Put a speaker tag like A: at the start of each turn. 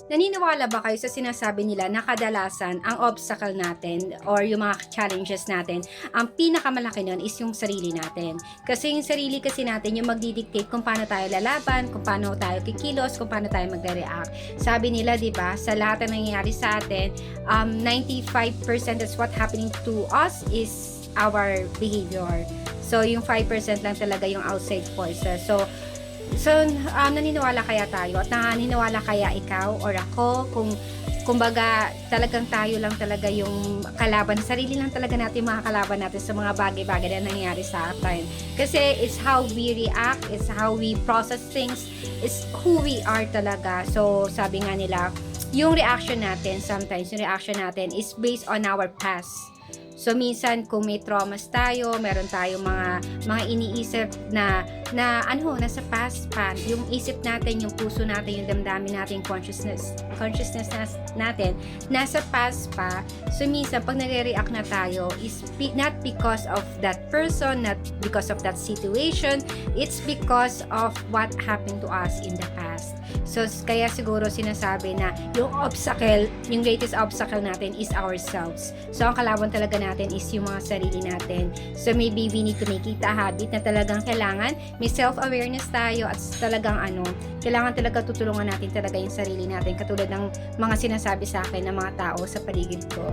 A: Naniniwala ba kayo sa sinasabi nila na kadalasan ang obstacle natin or yung mga challenges natin, ang pinakamalaki nun is yung sarili natin. Kasi yung sarili kasi natin yung magdidictate kung paano tayo lalaban, kung paano tayo kikilos, kung paano tayo magre-react. Sabi nila, di ba, sa lahat ng nangyayari sa atin, 95% is what happening to us is our behavior. So, yung 5% lang talaga yung outside forces. So, naniniwala kaya tayo at naniniwala kaya ikaw or ako kung kumbaga talagang tayo lang talaga yung kalaban, sarili lang talaga natin mga kalaban natin sa mga bagay-bagay na nangyayari sa atin. Kasi it's how we react, it's how we process things, it's who we are talaga. So, sabi nga nila, yung reaction natin, sometimes yung reaction natin is based on our past. So minsan kung may traumas tayo, meron tayong mga iniisip na nasa past pa, yung isip natin, yung puso natin, yung damdamin natin, consciousness natin nasa past pa. So minsan pag nagre-react na tayo is not because of that person, not because of that situation, it's because of what happened to us in the past. So kaya siguro sinasabi na yung obstacle, yung greatest obstacle natin is ourselves. So ang kalaban talaga natin is yung mga sarili natin. So maybe we need to make it a habit na talagang kailangan may self-awareness tayo at talagang kailangan talaga tutulungan natin talaga yung sarili natin katulad ng mga sinasabi sa akin ng mga tao sa paligid ko.